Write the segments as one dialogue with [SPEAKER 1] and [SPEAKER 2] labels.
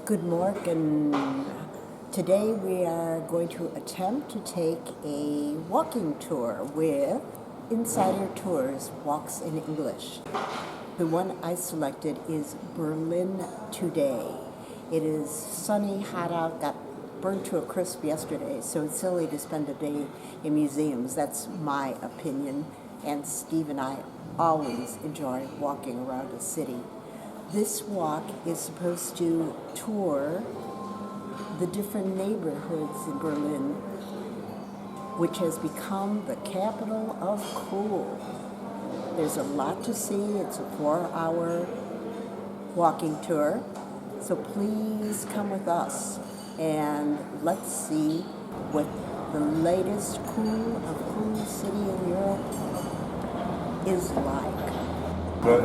[SPEAKER 1] Good morning. Today we are going to attempt to take a walking tour with Insider Tours Walks in English. The one I selected is Berlin Today. It is sunny, hot out, got burned to a crisp yesterday, so it's silly to spend a day in museums. That's my opinion, and Steve and I always enjoy walking around a city. This walk is supposed to tour the different neighborhoods in Berlin, which has become the capital of cool. There's a lot to see. It's a 4-hour walking tour, so please come with us and let's see what the latest cool city in Europe is like. Look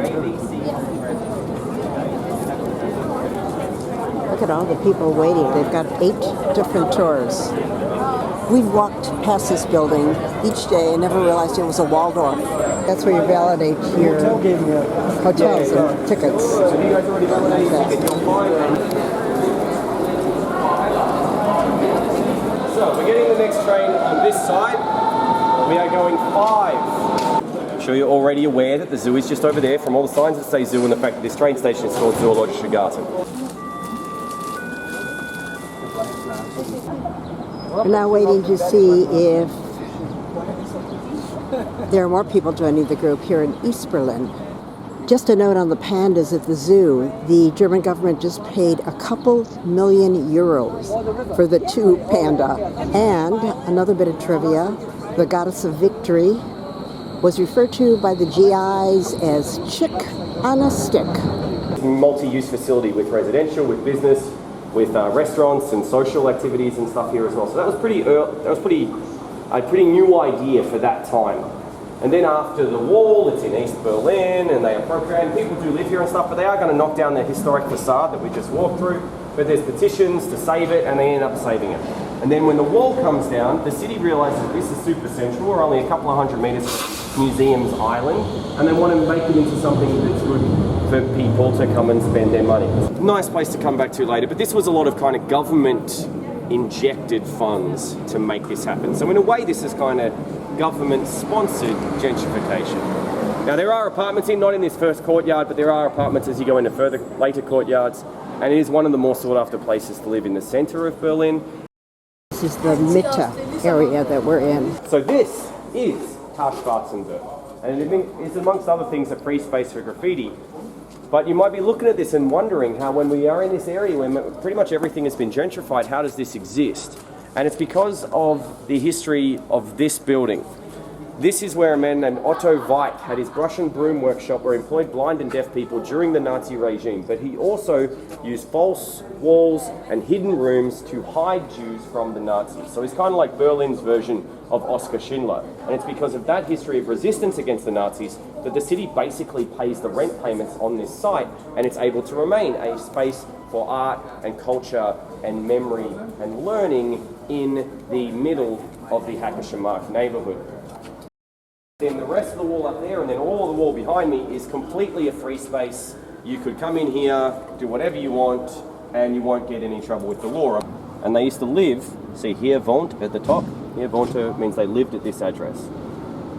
[SPEAKER 1] at all the people waiting. They've got 8 different tours. We've walked past this building each day and never realized it was a Waldorf. That's where you validate your hotels and tickets.
[SPEAKER 2] So you guys already validated? So we're getting the next train on this side. We are going 5. I'm sure you're already aware that the zoo is just over there from all the signs that say zoo and the fact that this train station is called Zoologische Garten.
[SPEAKER 1] We're now waiting to see if there are more people joining the group here in East Berlin. Just a note on the pandas at the zoo. The German government just paid a couple million euros for the 2 panda. And another bit of trivia, the goddess of victory was referred to by the GIs as chick on a stick.
[SPEAKER 2] Multi-use facility with residential, with business, with restaurants and social activities and stuff here as well. So that was a pretty new idea for that time. And then after the wall, it's in East Berlin, and they appropriate. People do live here and stuff, but they are going to knock down the historic facade that we just walked through. But there's petitions to save it, and they end up saving it. And then when the wall comes down, the city realizes that this is super central. We're only a couple of hundred meters from Museums Island, and they want to make it into something that's good for people to come and spend their money. Nice place to come back to later, but this was a lot of kind of government injected funds to make this happen. So in a way, this is kind of government-sponsored gentrification. Now there are apartments not in this first courtyard, but there are apartments as you go into later courtyards, and it is one of the more sought-after places to live in the center of Berlin.
[SPEAKER 1] This is the Mitte area that we're in.
[SPEAKER 2] So this is Karl Schwarzenberg, and it is amongst other things a free space for graffiti. But you might be looking at this and wondering how when we are in this area when pretty much everything has been gentrified, how does this exist? And it's because of the history of this building. This is where a man named Otto Weidt had his brush and broom workshop where he employed blind and deaf people during the Nazi regime. But he also used false walls and hidden rooms to hide Jews from the Nazis. So he's kind of like Berlin's version of Oskar Schindler. And it's because of that history of resistance against the Nazis that the city basically pays the rent payments on this site, and it's able to remain a space for art and culture and memory and learning in the middle of the Hackische Markt neighborhood. Then the rest of the wall up there and then all of the wall behind me is completely a free space. You could come in here, do whatever you want, and you won't get any trouble with the law. And they used to live, see here wohnt at the top, here wohnte means they lived at this address.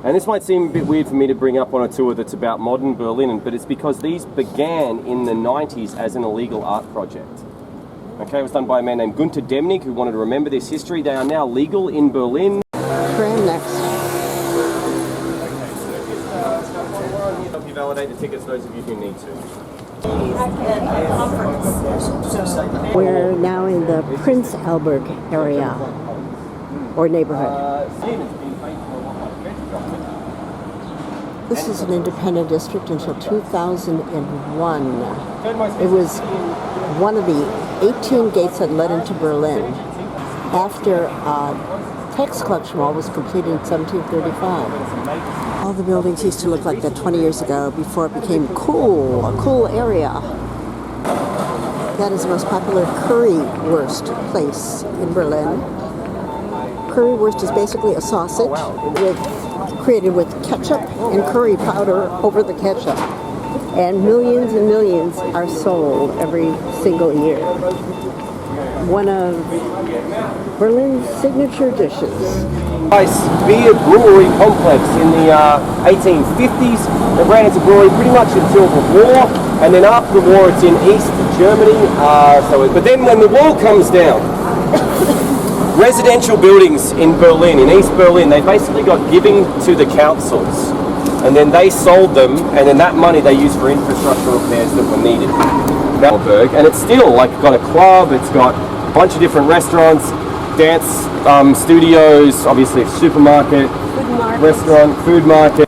[SPEAKER 2] And this might seem a bit weird for me to bring up on a tour that's about modern Berlin, but it's because these began in the 90s as an illegal art project. Okay, it was done by a man named Günter Demnig who wanted to remember this history. They are now legal in Berlin.
[SPEAKER 1] Tram next.
[SPEAKER 2] Help you validate the tickets, those of you who need to.
[SPEAKER 1] We're now in the Prince Albert area or neighborhood. This is an independent district until 2001. It was one of the 18 gates that led into Berlin after tax collection wall was completed in 1735. All the buildings used to look like that 20 years ago before it became cool, a cool area. That is the most popular currywurst place in Berlin. Currywurst is basically a sausage created with ketchup and curry powder over the ketchup. and millions are sold every single year. One of Berlin's signature dishes.
[SPEAKER 2] Nice beer brewery complex in the 1850s. They ran as a brewery pretty much until the war, and then after the war it's in East Germany. But then when the wall comes down, residential buildings in Berlin, in East Berlin, they basically got given to the councils, and then they sold them, and then that money they used for infrastructure repairs that were needed. Berg, and it's still like got a club, it's got a bunch of different restaurants, dance studios, obviously a supermarket, restaurant, food market.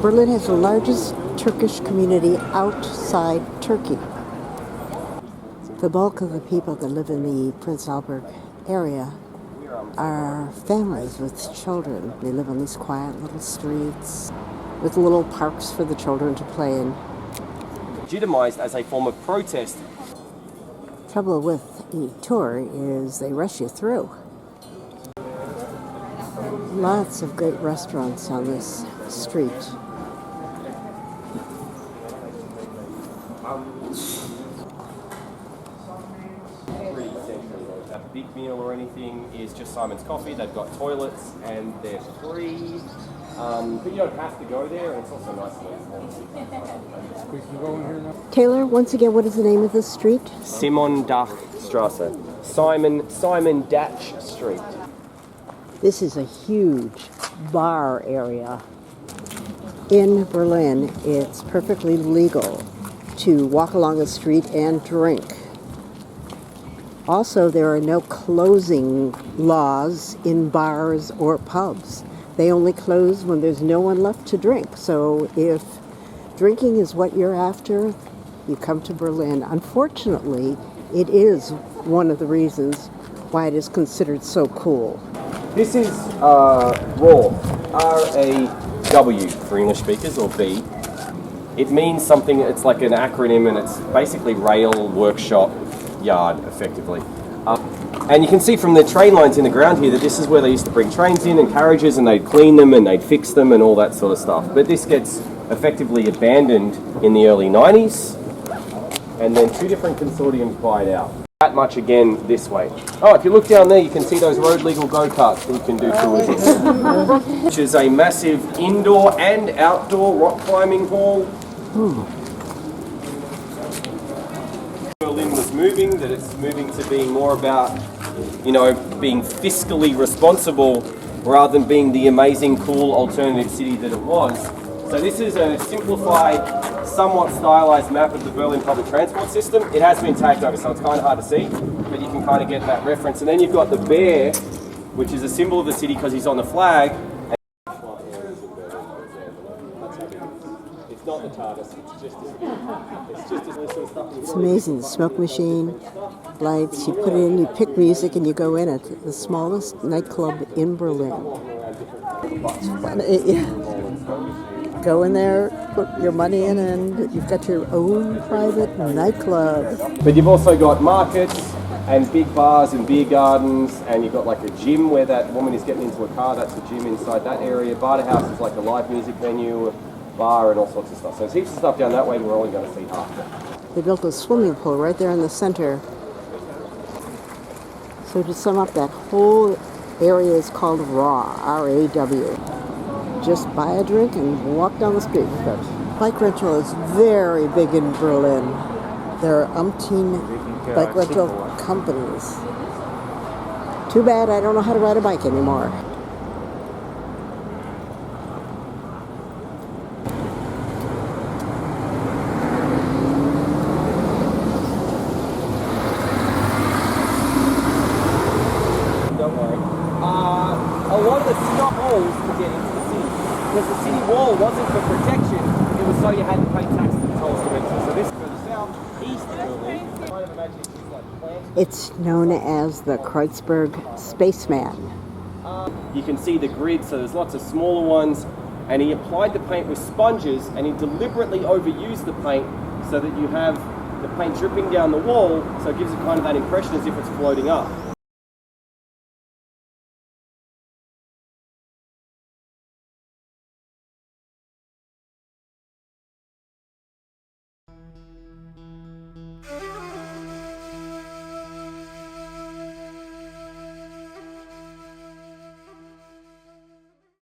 [SPEAKER 1] Berlin has the largest Turkish community outside Turkey. The bulk of the people that live in the Prince Albert area are families with children. They live on these quiet little streets with little parks for the children to play in.
[SPEAKER 2] Legitimized as a form of protest.
[SPEAKER 1] Trouble with a tour is they rush you through. Lots of great restaurants on this street. A big meal or anything is just Simon's Coffee. They've got toilets and they're free. But you don't have to go there, and it's also nice and Taylor, once again, what is the name of this street?
[SPEAKER 2] Simon-Dach-Straße. Simon Datch Street.
[SPEAKER 1] This is a huge bar area. In Berlin, it's perfectly legal to walk along the street and drink. Also, there are no closing laws in bars or pubs. They only close when there's no one left to drink. So if drinking is what you're after, you come to Berlin. Unfortunately, it is one of the reasons why it is considered so cool.
[SPEAKER 2] This is RAW, R-A-W for English speakers, or B. It means something, it's like an acronym, and it's basically rail workshop yard, effectively. And you can see from the train lines in the ground here that this is where they used to bring trains in and carriages, and they'd clean them and they'd fix them and all that sort of stuff. But this gets effectively abandoned in the early 90s, and then two different consortiums buy it out. That much again this way. Oh, if you look down there, you can see those road legal go-karts that you can do tours in, which is a massive indoor and outdoor rock climbing hall. Berlin was moving, that it's moving to being more about, being fiscally responsible rather than being the amazing, cool alternative city that it was. So this is a simplified, somewhat stylized map of the Berlin public transport system. It has been tagged over, so it's kind of hard to see, but you can kind of get that reference. And then you've got the bear, which is a symbol of the city because he's on the flag. It's not the TARDIS,
[SPEAKER 1] It's amazing. The smoke machine, lights, you put it in, you pick music, and you go in at the smallest nightclub in Berlin. Go in there, put your money in, and you've got your own private nightclub.
[SPEAKER 2] But you've also got markets and big bars and beer gardens, and you've got like a gym where that woman is getting into a car. That's a gym inside that area. Barter House is like a live music venue, bar, and all sorts of stuff. So there's heaps of stuff down that way that we're only going to see half of it.
[SPEAKER 1] They built a swimming pool right there in the center. So to sum up, that whole area is called RAW, R-A-W. Just buy a drink and walk down the street. But bike rental is very big in Berlin. There are umpteen bike rental companies. Too bad I don't know how to ride a bike anymore.
[SPEAKER 2] A lot of the stop holes to get into the city, because the city wall wasn't for protection, it was so you had to pay tax to the tolls to enter. So this for the south, east Berlin, kind of imagine it's like plants.
[SPEAKER 1] It's known as the Kreuzberg Spaceman.
[SPEAKER 2] You can see the grid, so there's lots of smaller ones, and he applied the paint with sponges, and he deliberately overused the paint so that you have the paint dripping down the wall, so it gives it kind of that impression as if it's floating up.